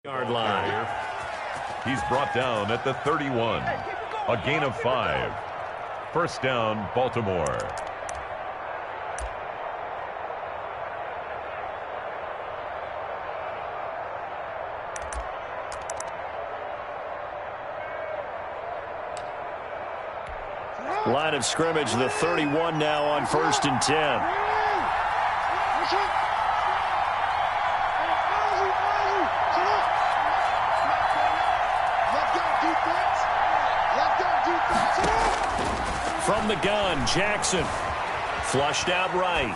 Yard line. He's brought down at the 31. A gain of 5. First down, Baltimore. Line of scrimmage, the 31 now on 1st and 10. From the gun, Jackson. Flushed out right.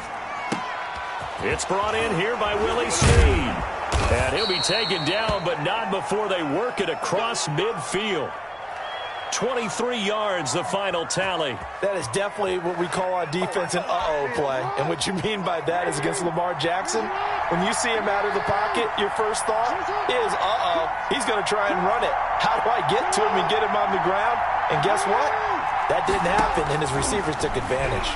It's brought in here by Willie Snead. And he'll be taken down, but not before they work it across midfield. 23 yards, the final tally. That is definitely what we call on defense an uh-oh play. And what you mean by that is against Lamar Jackson, when you see him out of the pocket, your first thought is, uh-oh, he's going to try and run it. How do I get to him and get him on the ground? And guess what? That didn't happen, and his receivers took advantage.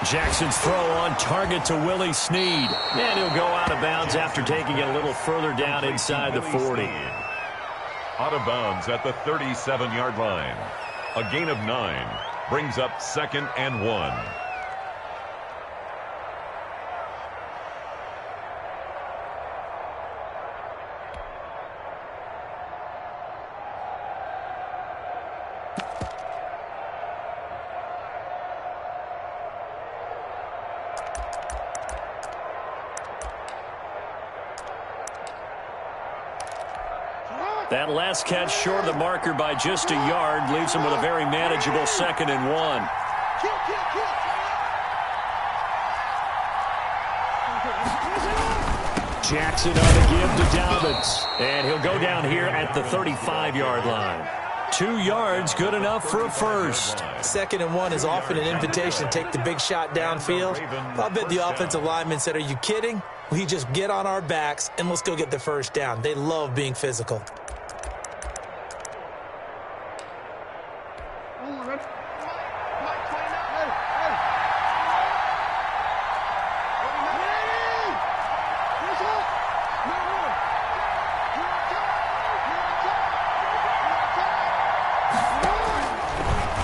Jackson's throw on target to Willie Snead. And he'll go out of bounds after taking it a little further down inside the 40. Out of bounds at the 37-yard line. A gain of 9 brings up 2nd and 1. That last catch short of the marker by just a yard leaves him with a very manageable 2nd and 1. Jackson on the give to Dobbins. And he'll go down here at the 35-yard line. 2 yards, good enough for a first. 2nd and 1 is often an invitation to take the big shot downfield. I bet the offensive lineman said, are you kidding? We just get on our backs and let's go get the first down. They love being physical.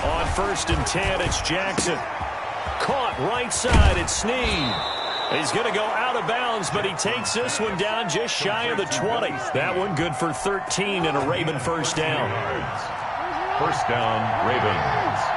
On 1st and 10, it's Jackson. Caught right side, it's Snead. He's going to go out of bounds, but he takes this one down just shy of the 20. That one good for 13 and a Raven first down. First down, Ravens.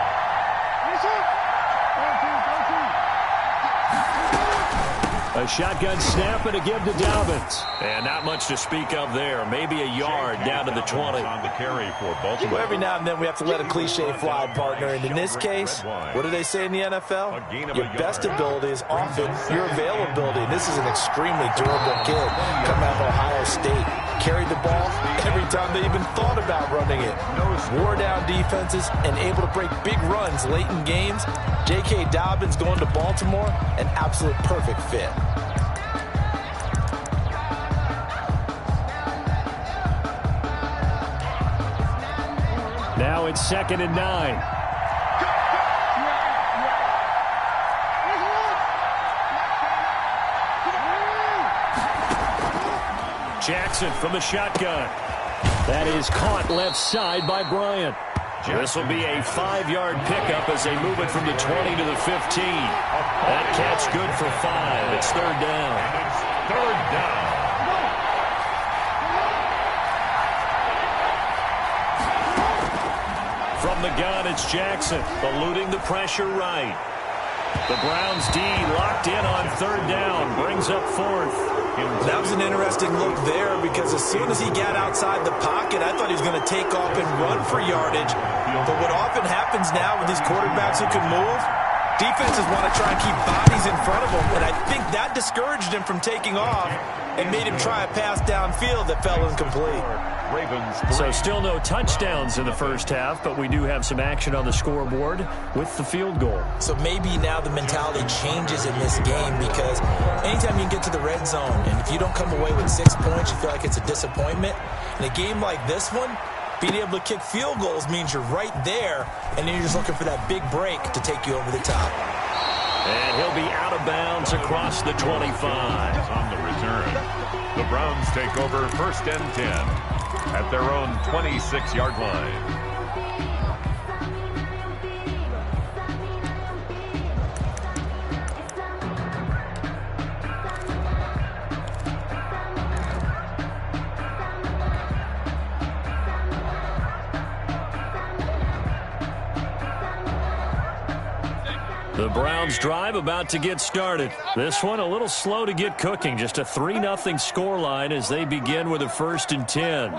A shotgun snap and a give to Dobbins. And not much to speak of there. Maybe a yard down to the 20. On the carry for Baltimore. Well, every now and then we have to let a cliche fly, partner. And in this case, what do they say in the NFL? Your best ability is often your availability. And this is an extremely durable kid coming out of Ohio State. Carried the ball every time they even thought about running it. Wore down defenses and able to break big runs late in games. J.K. Dobbins going to Baltimore, an absolute perfect fit. Now it's 2nd and 9. Jackson from the shotgun. That is caught left side by Bryant. This will be a 5-yard pickup as they move it from the 20 to the 15. That catch good for 5. It's 3rd down. Third down. From the gun, it's Jackson, eluding the pressure right. The Browns D locked in on 3rd down, brings up 4th. That was an interesting look there because as soon as he got outside the pocket, I thought he was going to take off and run for yardage. But what often happens now with these quarterbacks who can move, defenses want to try and keep bodies in front of them. And I think that discouraged him from taking off and made him try a pass downfield that fell incomplete. So still no touchdowns in the first half, but we do have some action on the scoreboard with the field goal. So maybe now the mentality changes in this game because anytime you can get to the red zone, and if you don't come away with 6 points, you feel like it's a disappointment. In a game like this one, being able to kick field goals means you're right there, and then you're just looking for that big break to take you over the top. And he'll be out of bounds across the 25. return. The Browns take over 1st and 10 at their own 26-yard line. The Browns drive about to get started. This one a little slow to get cooking. Just a 3-0 scoreline as they begin with a 1st and 10.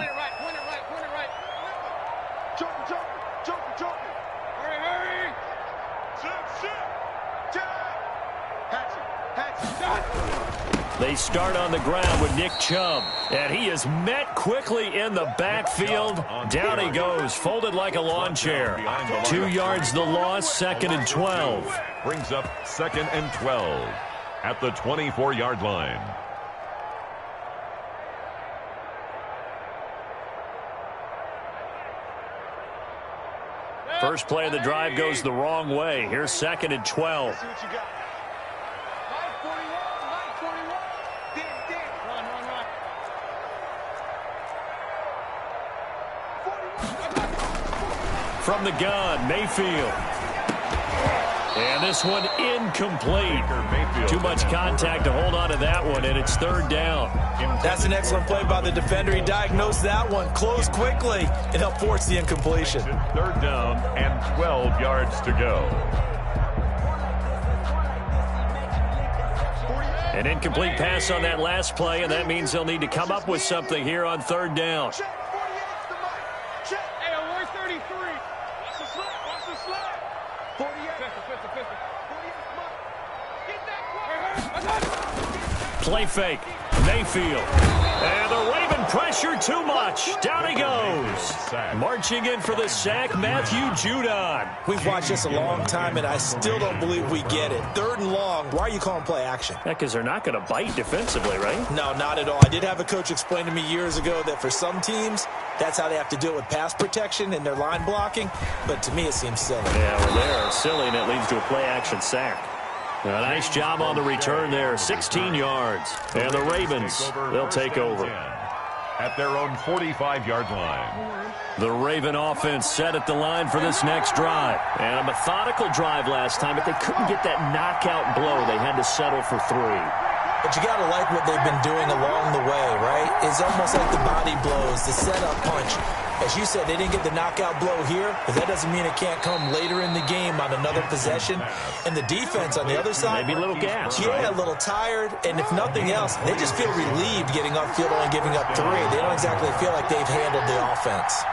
They start on the ground with Nick Chubb, and he is met quickly in the backfield. Down he goes, folded like a lawn chair. 2 yards the loss, 2nd and 12. Brings up 2nd and 12 at the 24-yard line. First play of the drive goes the wrong way. Here's 2nd and 12. From the gun, Mayfield. And this one incomplete. Too much contact to hold on to that one, and it's 3rd down. That's an excellent play by the defender. He diagnosed that one, closed quickly, and helped force the incompletion. 3rd down and 12 yards to go. An incomplete pass on that last play, and that means they'll need to come up with something here on 3rd down. Play fake. Mayfield. And the Raven pressure too much. Down he goes. Marching in for the sack, Matthew Judon. We've watched this a long time, and I still don't believe we get it. 3rd and long. Why are you calling play action? Yeah, because they're not going to bite defensively, right? No, not at all. I did have a coach explain to me years ago that for some teams, that's how they have to deal with pass protection and their line blocking. But to me, it seems silly. Yeah, well, they're silly, and it leads to a play action sack. A nice job on the return there, 16 yards. And the Ravens, they'll take over. At their own 45-yard line. The Raven offense set at the line for this next drive. And a methodical drive last time, but they couldn't get that knockout blow. They had to settle for 3. But you got to like what they've been doing along the way, right? It's almost like the body blows, the setup punch. As you said, they didn't get the knockout blow here, but that doesn't mean it can't come later in the game on another possession. And the defense on the other side, maybe a little gas. Yeah, right? A little tired. And if nothing else, they just feel relieved getting upfield only giving up 3. They don't exactly feel like they've handled the offense.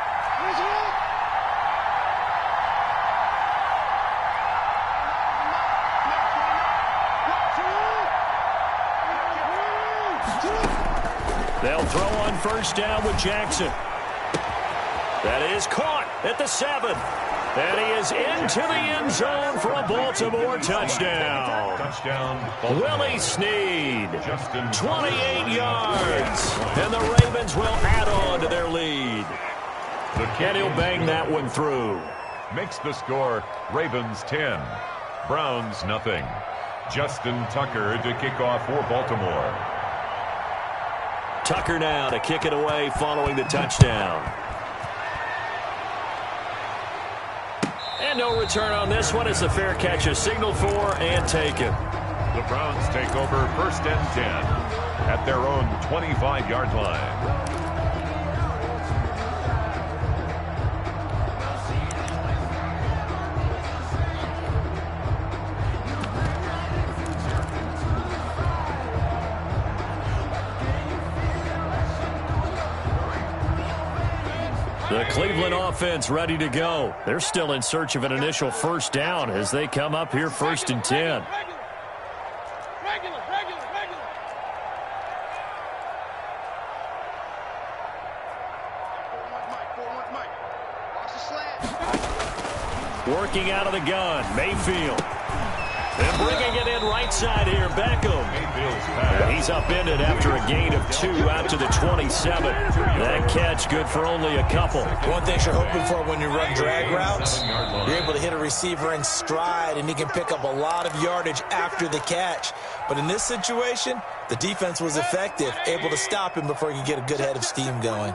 They'll throw on 1st down with Jackson. That is caught at the 7. And he is into the end zone for a Baltimore touchdown. Willie Snead, 28 yards. And the Ravens will add on to their lead. And he'll bang that one through. Makes the score Ravens 10, Browns nothing. Justin Tucker to kick off for Baltimore. Tucker now to kick it away following the touchdown. And no return on this one as the fair catch is signaled for and taken. The Browns take over 1st and 10 at their own 25-yard line. The Cleveland offense ready to go. They're still in search of an initial 1st down as they come up here 1st and 10. Working out of the gun, Mayfield. And bringing it in right side here, Beckham. And he's upended after a gain of 2 out to the 27. That catch good for only a couple. One thing you're hoping for when you run drag routes, you're able to hit a receiver in stride, and he can pick up a lot of yardage after the catch. But in this situation, the defense was effective, able to stop him before he could get a good head of steam going.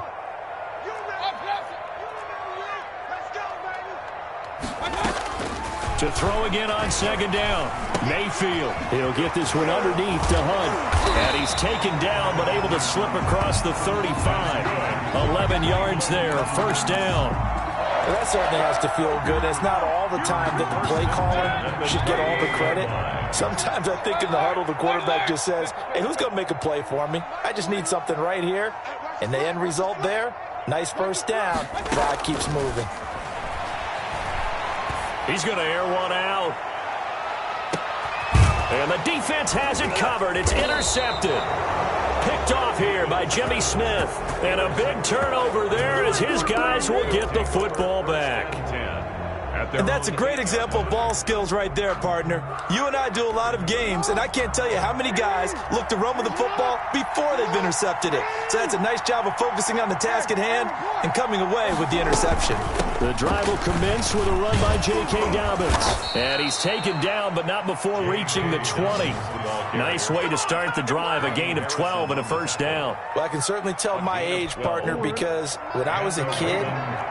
To throw again on second down. Mayfield. He'll get this one underneath to Hunt. And he's taken down, but able to slip across the 35. 11 yards there, first down. Well, that certainly has to feel good. It's not all the time that the play caller should get all the credit. Sometimes I think in the huddle, the quarterback just says, hey, who's going to make a play for me? I just need something right here. And the end result there, nice first down. Drive keeps moving. He's going to air one out. And the defense has it covered. It's intercepted. Picked off here by Jimmy Smith. And a big turnover there as his guys will get the football back. And that's a great example of ball skills right there, partner. You and I do a lot of games, and I can't tell you how many guys look to run with the football before they've intercepted it. So that's a nice job of focusing on the task at hand and coming away with the interception. The drive will commence with a run by J.K. Dobbins. And he's taken down, but not before reaching the 20. Nice way to start the drive, a gain of 12 and a first down. Well, I can certainly tell my age, partner, because when I was a kid,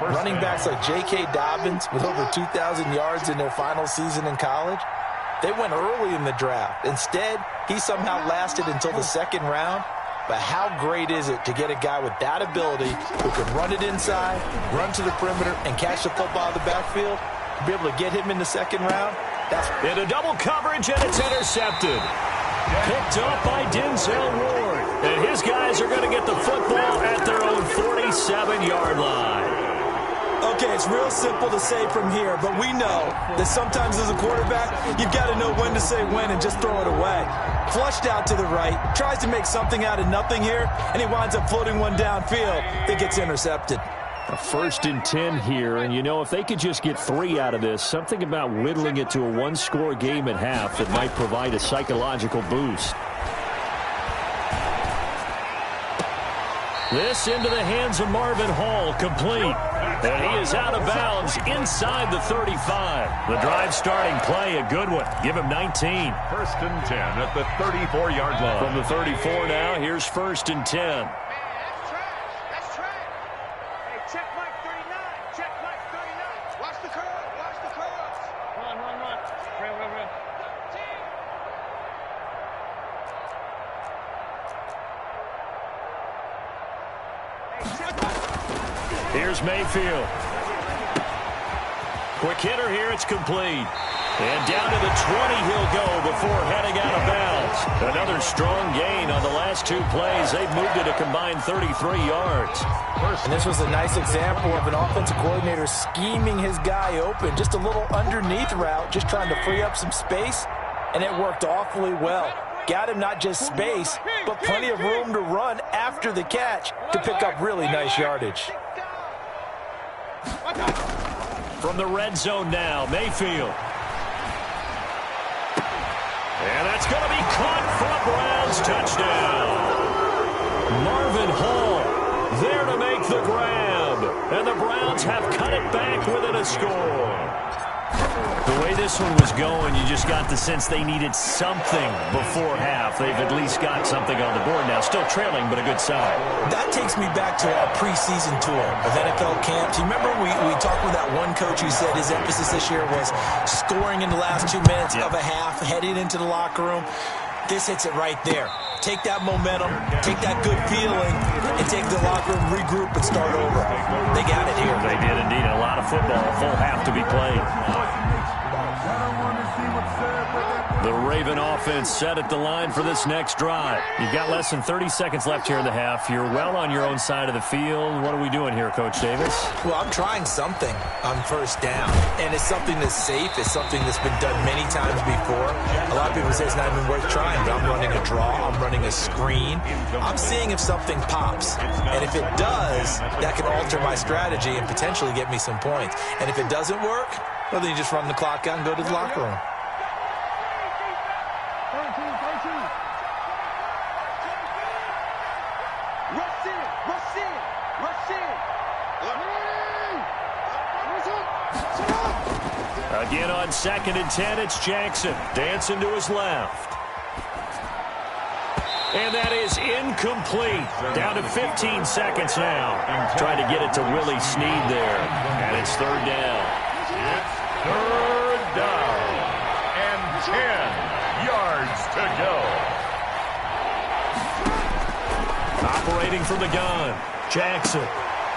running backs like J.K. Dobbins with over 2,000 yards in their final season in college, they went early in the draft. Instead, he somehow lasted until the second round. But how great is it to get a guy with that ability who can run it inside, run to the perimeter, and catch the football out of the backfield? To be able to get him in the second round, that's into double coverage, and it's intercepted. Picked up by Denzel Ward. And his guys are going to get the football at their own 47-yard line. Okay, it's real simple to say from here, but we know that sometimes as a quarterback, you've got to know when to say when and just throw it away. Flushed out to the right, tries to make something out of nothing here, and he winds up floating one downfield that gets intercepted. A 1st and 10 here, and you know, if they could just get 3 out of this, something about whittling it to a one-score game at half that might provide a psychological boost. This into the hands of Marvin Hall, complete. And he is out of bounds inside the 35. The drive starting play, a good one. Give him 19. 1st and 10 at the 34-yard line. From the 34 now, here's 1st and 10. That's track. Hey, check Mike 39. Check Mike 39. Watch the curve. Watch the curves. Run. Real. Here's Mayfield. Quick hitter here, it's complete. And down to the 20 he'll go before heading out of bounds. Another strong gain on the last 2 plays. They've moved it a combined 33 yards. And this was a nice example of an offensive coordinator scheming his guy open. Just a little underneath route, just trying to free up some space, and it worked awfully well. Got him not just space, but plenty of room to run after the catch to pick up really nice yardage. From the red zone now, Mayfield. And that's going to be caught for a Browns touchdown. Marvin Hall there to make the grab. And the Browns have cut it back within a score. The way this one was going, you just got the sense they needed something before half. They've at least got something on the board now. Still trailing, but a good sign. That takes me back to our preseason tour of NFL camps. You remember we talked with that one coach who said his emphasis this year was scoring in the last 2 minutes of a half, heading into the locker room. This hits it right there. Take that momentum, take that good feeling, and take the locker room, regroup, and start over. They got it here. They did indeed. A lot of football, a full half to be played. The Raven offense set at the line for this next drive. You've got less than 30 seconds left here in the half. You're well on your own side of the field. What are we doing here, Coach Davis? Well, I'm trying something on first down, and it's something that's safe. It's something that's been done many times before. A lot of people say it's not even worth trying, but I'm running a draw. I'm running a screen. I'm seeing if something pops, and if it does, that can alter my strategy and potentially get me some points. And if it doesn't work, well, then you just run the clock out and go to the locker room. Again on 2nd and 10, it's Jackson. Dancing to his left. And that is incomplete. Down to 15 seconds now. Trying to get it to Willie Snead there. And it's 3rd down. It's 3rd down. And 10 yards to go. Operating from the gun, Jackson.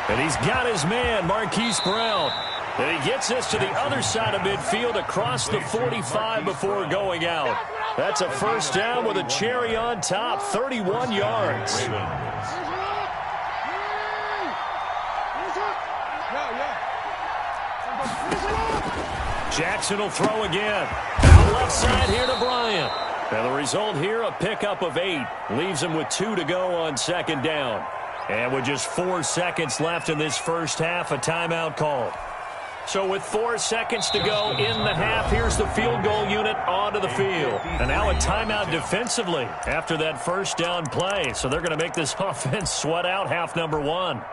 And he's got his man, Marquise Brown. And he gets this to the other side of midfield across the 45 before going out. That's a 1st down with a cherry on top, 31 yards. Jackson will throw again. Out left side here to Bryant. And the result here, a pickup of 8. Leaves him with 2 to go on 2nd down. And with just 4 seconds left in this first half, a timeout called. So with 4 seconds to go in the half, here's the field goal unit onto the field. And now a timeout defensively after that 1st down play. So they're going to make this offense sweat out half number 1.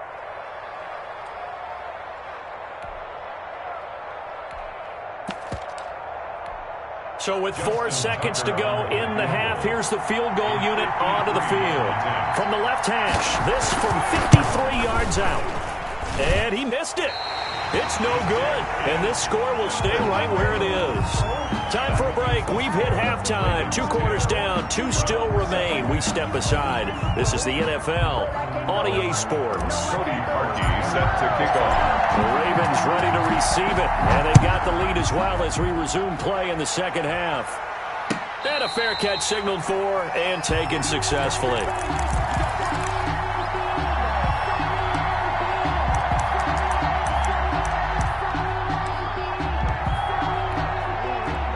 So with 4 seconds to go in the half, here's the field goal unit onto the field. From the left hash, this from 53 yards out. And he missed it. It's no good, and this score will stay right where it is. Time for a break. We've hit halftime. 2 quarters down, 2 still remain. We step aside. This is the NFL on EA Sports. Cody Parkey set to kick off. The Ravens ready to receive it, and they've got the lead as well as we resume play in the second half. And a fair catch signaled for and taken successfully.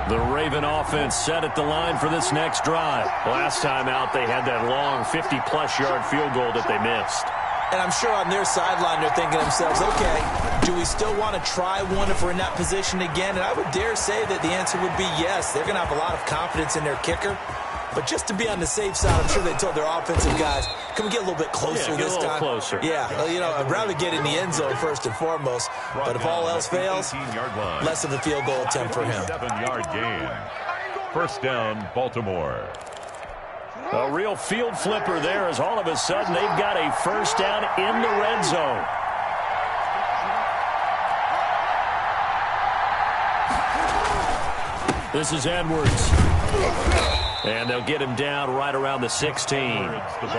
The Raven offense set at the line for this next drive. Last time out, they had that long 50-plus yard field goal that they missed. And I'm sure on their sideline they're thinking to themselves, okay, do we still want to try one if we're in that position again? And I would dare say that the answer would be yes. They're going to have a lot of confidence in their kicker. But just to be on the safe side, I'm sure they told their offensive guys, can we get a little bit closer this time? Closer. Yeah, well, you know, I'd rather get in the end zone first and foremost. But if all else fails, less of a field goal attempt for him. 7-yard gain. 1st down, Baltimore. A real field flipper there as all of a sudden they've got a 1st down in the red zone. This is Edwards. And they'll get him down right around the 16.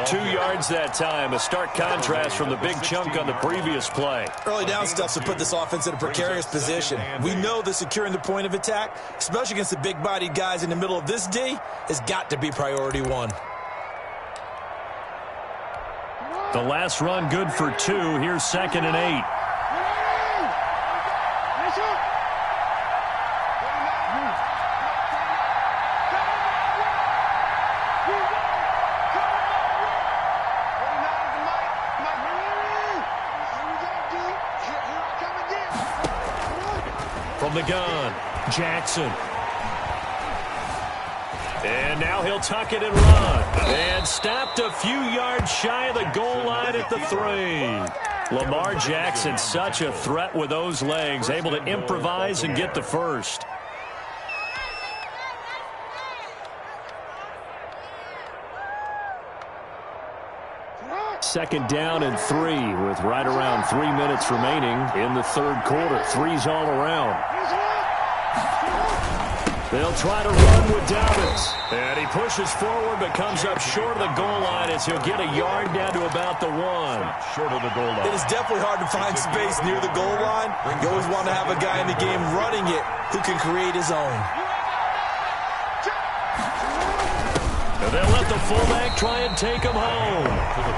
2 yards that time. A stark contrast from the big chunk on the previous play. Early down stuff to put this offense in a precarious position. We know that securing the point of attack, especially against the big-bodied guys in the middle of this D, has got to be priority 1. The last run good for 2. Here's 2nd and 8. From the gun, Jackson. And now he'll tuck it and run. And stopped a few yards shy of the goal line at the 3. Lamar Jackson, such a threat with those legs, able to improvise and get the first. Second down and 3 with right around 3 minutes remaining in the 3rd quarter. 3's all around. They'll try to run with Dobbins. And he pushes forward but comes up short of the goal line as he'll get a yard down to about the 1. Short of the goal line. It is definitely hard to find space near the goal line. You always want to have a guy in the game running it who can create his own. And they'll let the fullback try and take him home.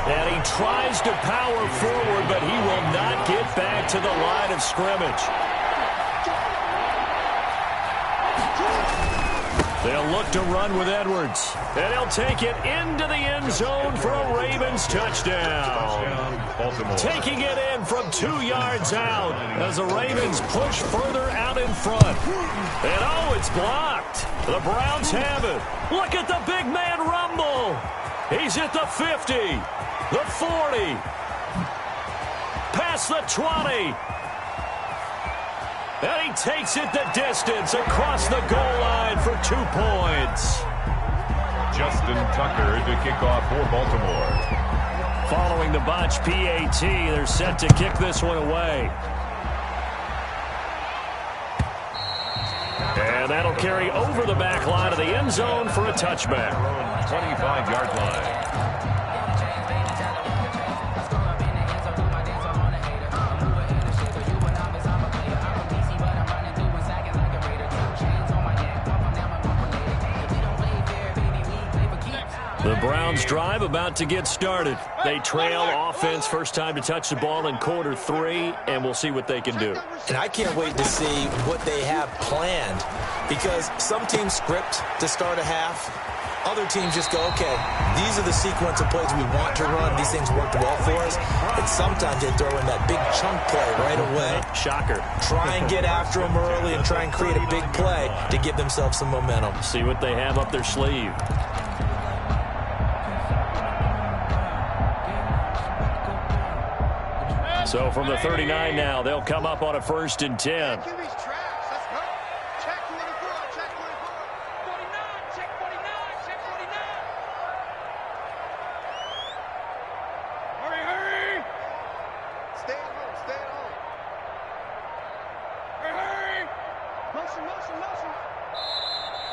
And he tries to power forward, but he will not get back to the line of scrimmage. They'll look to run with Edwards. And he'll take it into the end zone for a Ravens touchdown. Taking it in from 2 yards out as the Ravens push further out in front. And oh, it's blocked. The Browns have it. Look at the big man rumble. He's at the 50, the 40, past the 20. And he takes it the distance across the goal line for 2 points. Justin Tucker to kick off for Baltimore. Following the botch PAT, they're set to kick this one away. And that'll carry over the back line of the end zone for a touchback. 25-yard line. The Browns drive about to get started. They trail offense first time to touch the ball in quarter 3, and we'll see what they can do. And I can't wait to see what they have planned, because some teams script to start a half. Other teams just go, okay, these are the sequence of plays we want to run. These things worked well for us. And sometimes they throw in that big chunk play right away. Shocker. Try and get after them early and try and create a big play to give themselves some momentum. See what they have up their sleeve. So from the 39 now, they'll come up on a 1st and 10.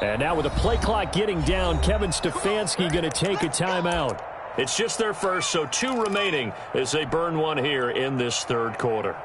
And now with the play clock getting down, Kevin Stefanski going to take a timeout. It's just their first, so 2 remaining as they burn one here in this 3rd quarter.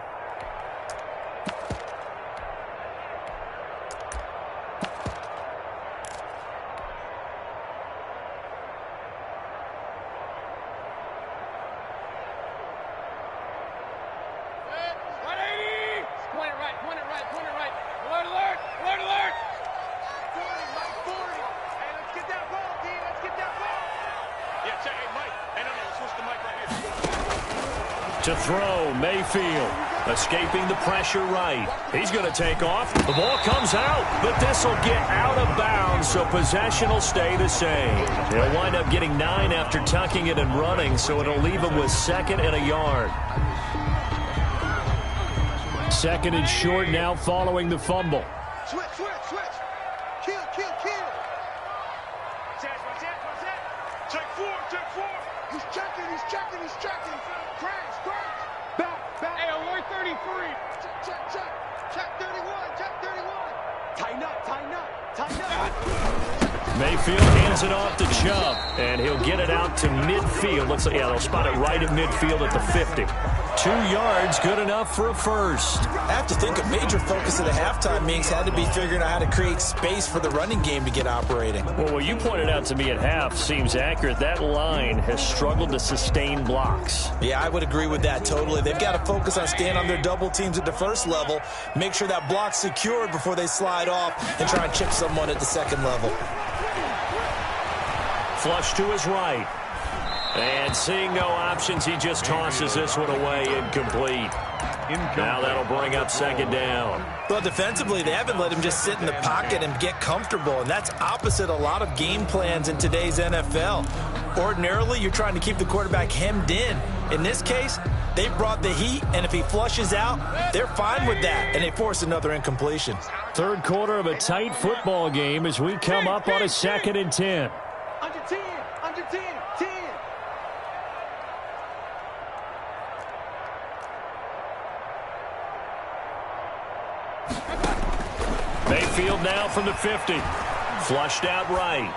To throw, Mayfield, escaping the pressure right. He's going to take off. The ball comes out, but this will get out of bounds, so possession will stay the same. He'll wind up getting 9 after tucking it and running, so it'll leave him with 2nd and a yard. 2nd and short now following the fumble. Switch. Kill. Check 4. He's checking. Crash. Back. Hey, alert 33. Check 31. Tighten up. Mayfield hands it off to Chubb, and he'll get it out to midfield. Looks like, they'll spot it right at midfield at the 50. 2 yards, good enough for a first. I have to think a major focus of the halftime meetings had to be figuring out how to create space for the running game to get operating. Well, what you pointed out to me at half seems accurate. That line has struggled to sustain blocks. Yeah, I would agree with that totally. They've got to focus on staying on their double teams at the first level, make sure that block's secured before they slide off, and try and chip someone at the 2nd level. Flush to his right. And seeing no options, he just tosses this one away, incomplete. Now that'll bring up 2nd down. Well, defensively, they haven't let him just sit in the pocket and get comfortable, and that's opposite a lot of game plans in today's NFL. Ordinarily, you're trying to keep the quarterback hemmed in. In this case, they brought the heat, and if he flushes out, they're fine with that, and they force another incompletion. 3rd quarter of a tight football game as we come up on a 2nd and 10. Under 10. 10. Mayfield now from the 50. Flushed out right.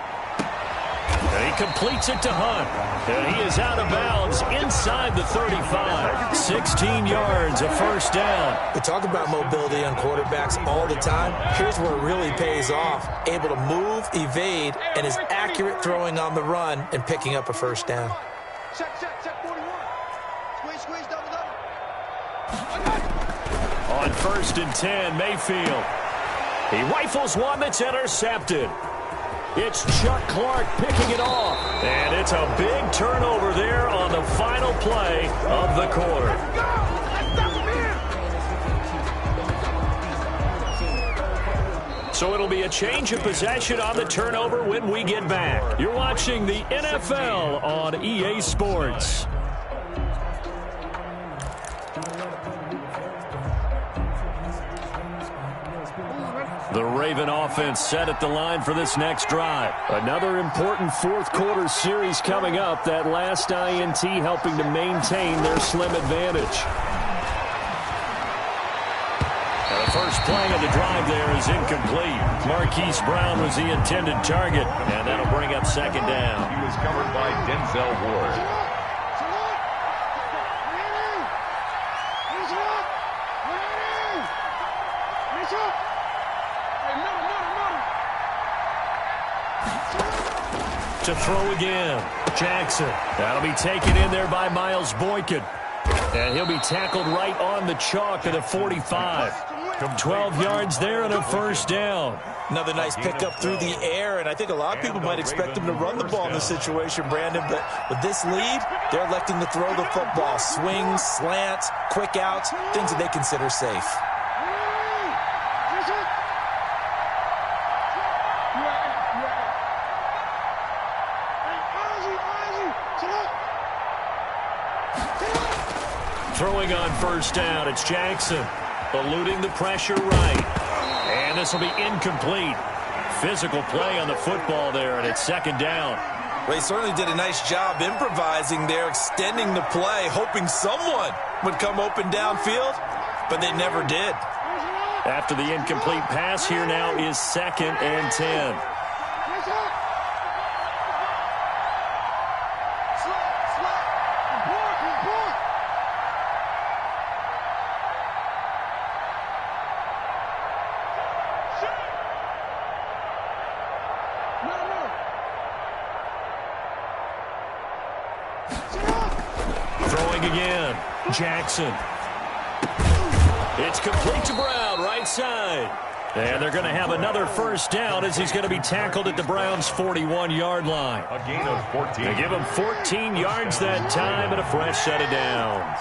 And he completes it to Hunt. And he is out of bounds inside the 35. 16 yards, a 1st down. We talk about mobility on quarterbacks all the time. Here's where it really pays off. Able to move, evade, and is accurate throwing on the run and picking up a 1st down. Check 41. Squeeze, double. On 1st and 10, Mayfield. He rifles one that's intercepted. It's Chuck Clark picking it off. And it's a big turnover there on the final play of the quarter. So it'll be a change of possession on the turnover when we get back. You're watching the NFL on EA Sports. The Raven offense set at the line for this next drive. Another important fourth quarter series coming up. That last INT helping to maintain their slim advantage. Now the first play of the drive there is incomplete. Marquise Brown was the intended target, and that'll bring up second down. He was covered by Denzel Ward. To throw again. Jackson. That'll be taken in there by Miles Boykin. And he'll be tackled right on the chalk at a 45. 12 yards there and a first down. Another nice pickup through the air, and I think a lot of people might expect him to run the ball in this situation, Brandon, but with this lead, they're electing to throw the football. Swings, slants, quick outs, things that they consider safe. Throwing on first down, it's Jackson. Eluding the pressure right. And this will be incomplete. Physical play on the football there, and it's second down. Well, he certainly did a nice job improvising there, extending the play, hoping someone would come open downfield, but they never did. After the incomplete pass, here now is 2nd and 10. Jackson. It's complete to Brown, right side. And they're going to have another first down as he's going to be tackled at the Browns' 41-yard line. A gain of 14. They give him 14 yards that time and a fresh set of downs.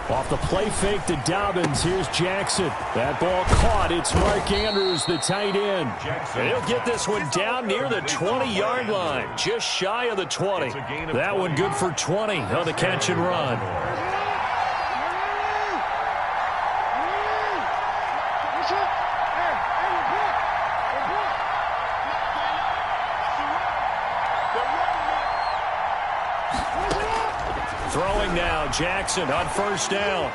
Off the play fake to Dobbins. Here's Jackson. That ball caught. It's Mark Andrews, the tight end. And he'll get this one down near the 20-yard line. Just shy of the 20. That one good for 20 on the catch and run. Throwing now, Jackson on first down.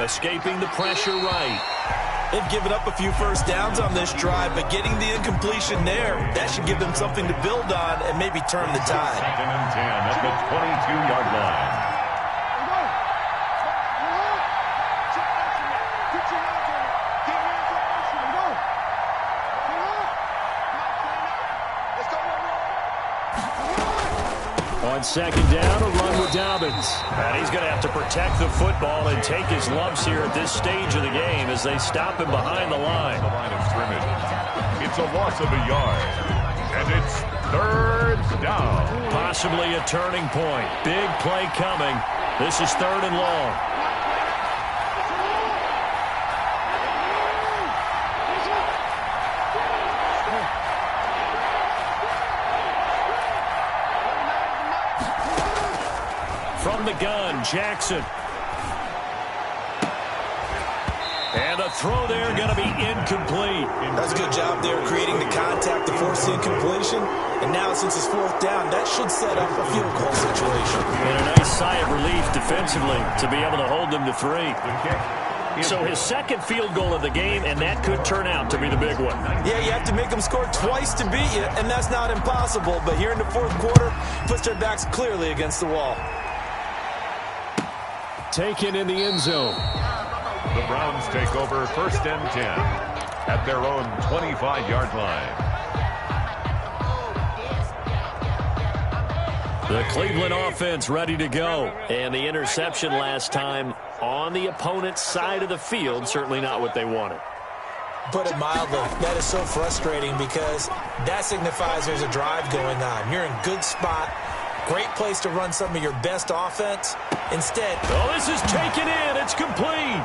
Escaping the pressure right. They've given up a few first downs on this drive, but getting the incompletion there, that should give them something to build on and maybe turn the tide. 2nd and 10 at the 22-yard line. On second down, a run with Dobbins. And he's going to have to protect the football and take his lumps here at this stage of the game as they stop him behind the line. The line of scrimmage. It's a loss of a yard. And it's 3rd down. Possibly a turning point. Big play coming. This is 3rd and long. From the gun, Jackson. And a throw there going to be incomplete. That's a good job there creating the contact to force the incompletion. And now since it's 4th down, that should set up a field goal situation. And a nice sigh of relief defensively to be able to hold them to 3. So his 2nd field goal of the game, and that could turn out to be the big one. Yeah, you have to make them score twice to beat you, and that's not impossible. But here in the 4th quarter, puts their backs clearly against the wall. Taken in the end zone. The Browns take over 1st and 10 at their own 25-yard line. The Cleveland offense ready to go. And the interception last time on the opponent's side of the field, certainly not what they wanted. Put it mildly, that is so frustrating because that signifies there's a drive going on. You're in good spot. Great place to run some of your best offense. Instead, oh, this is taken in. It's complete.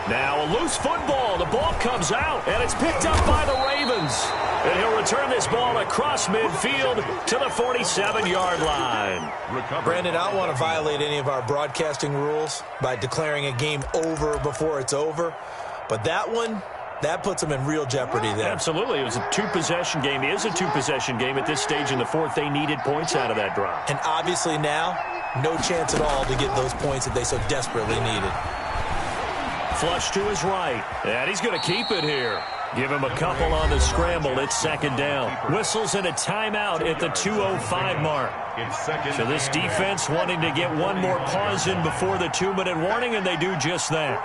Now a loose football. The ball comes out, and it's picked up by the Ravens. And he'll return this ball across midfield to the 47-yard line. Brandon, I don't want to violate any of our broadcasting rules by declaring a game over before it's over. But that one, that puts them in real jeopardy there. Absolutely. It was a two-possession game. It is a two-possession game at this stage in the fourth. They needed points out of that drive. And obviously now, no chance at all to get those points that they so desperately needed. Flush to his right. And he's going to keep it here. Give him a couple on the scramble. It's second down. Whistles and a timeout at the 2:05 mark. So this defense wanting to get one more pause in before the 2-minute warning, and they do just that.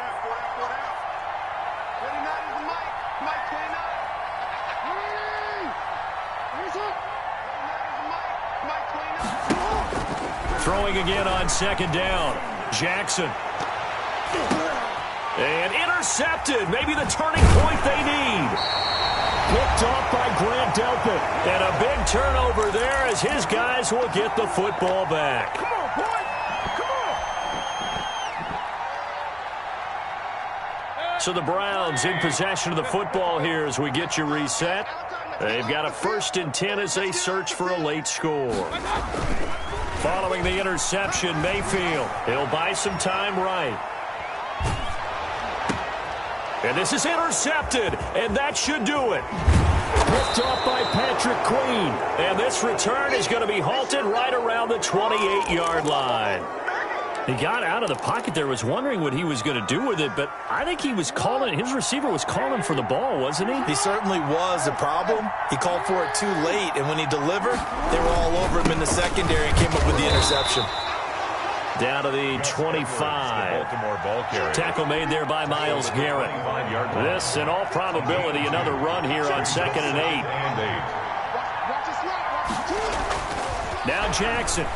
Throwing again on second down. Jackson. And intercepted. Maybe the turning point they need. Picked off by Grant Delpit. And a big turnover there as his guys will get the football back. Come on, boy. Come on. So the Browns in possession of the football here as we get you reset. They've got a 1st and 10 as they search for a late score. Following the interception, Mayfield. He'll buy some time right. And this is intercepted, and that should do it. Picked off by Patrick Queen. And this return is going to be halted right around the 28-yard line. He got out of the pocket there, was wondering what he was going to do with it, but I think he was calling, his receiver was calling for the ball, wasn't he? He certainly was. The problem, he called for it too late, and when he delivered, they were all over him in the secondary and came up with the interception. Down to the 25. Tackle made there by Myles Garrett. This, in all probability, another run here on 2nd and 8. Now Jackson.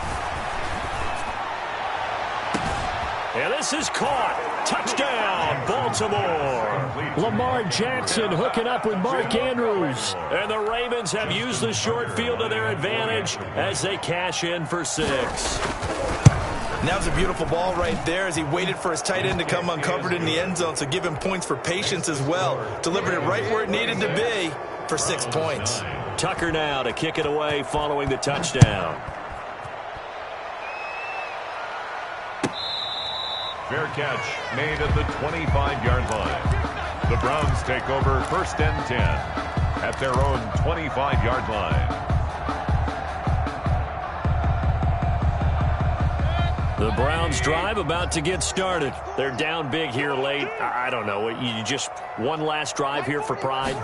And this is caught. Touchdown, Baltimore. Lamar Jackson hooking up with Mark Andrews. And the Ravens have used the short field to their advantage as they cash in for 6. And that was a beautiful ball right there as he waited for his tight end to come uncovered in the end zone, so give him points for patience as well. Delivered it right where it needed to be for 6 points. Tucker now to kick it away following the touchdown. Fair catch made at the 25-yard line. The Browns take over 1st and 10 at their own 25-yard line. The Browns drive about to get started. They're down big here late. I don't know. You just one last drive here for pride?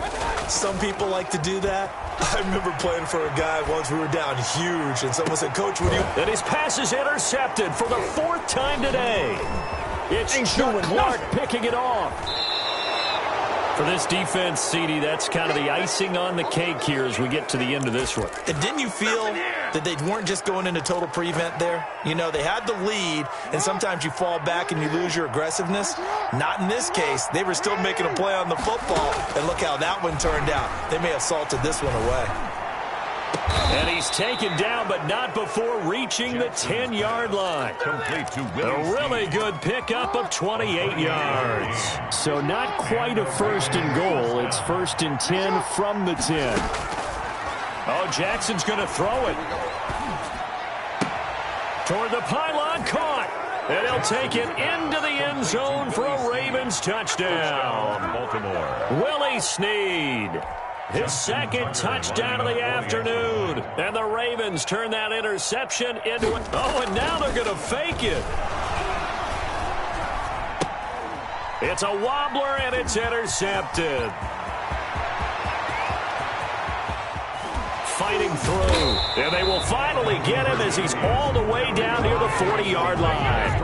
Some people like to do that. I remember playing for a guy once. We were down huge, and someone said, "Coach, would you..." And his pass is intercepted for the 4th time today. It's Chuck Clark picking it off. For this defense, CD, that's kind of the icing on the cake here as we get to the end of this one. And didn't you feel that they weren't just going into total prevent there? You know, they had the lead, and sometimes you fall back and you lose your aggressiveness. Not in this case. They were still making a play on the football, and look how that one turned out. They may have salted this one away. And he's taken down, but not before reaching the 10-yard line. Complete to A really good pickup of 28 yards. So not quite a 1st and goal. It's 1st and 10 from the 10. Oh, Jackson's going to throw it. Toward the pylon, caught. And he'll take it into the end zone for a Ravens touchdown. Baltimore. Willie Snead. His 2nd touchdown of the afternoon. And the Ravens turn that interception into it. Oh, and now they're going to fake it. It's a wobbler, and it's intercepted. Fighting through. And they will finally get him as he's all the way down near the 40-yard line.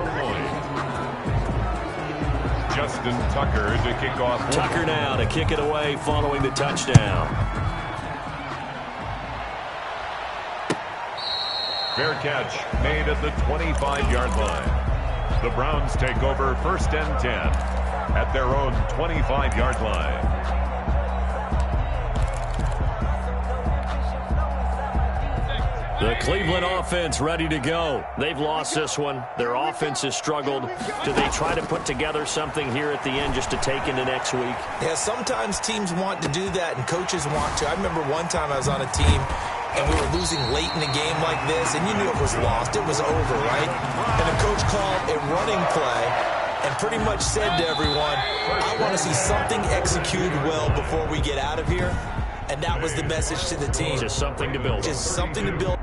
Justin Tucker to kick off. Tucker now to kick it away following the touchdown. Fair catch made at the 25-yard line. The Browns take over 1st and 10 at their own 25-yard line. The Cleveland offense ready to go. They've lost this one. Their offense has struggled. Do they try to put together something here at the end just to take into next week? Yeah, sometimes teams want to do that and coaches want to. I remember one time I was on a team and we were losing late in a game like this, and you knew it was lost. It was over, right? And the coach called a running play and pretty much said to everyone, I want to see something executed well before we get out of here. And that was the message to the team. Just something to build. Just something to build.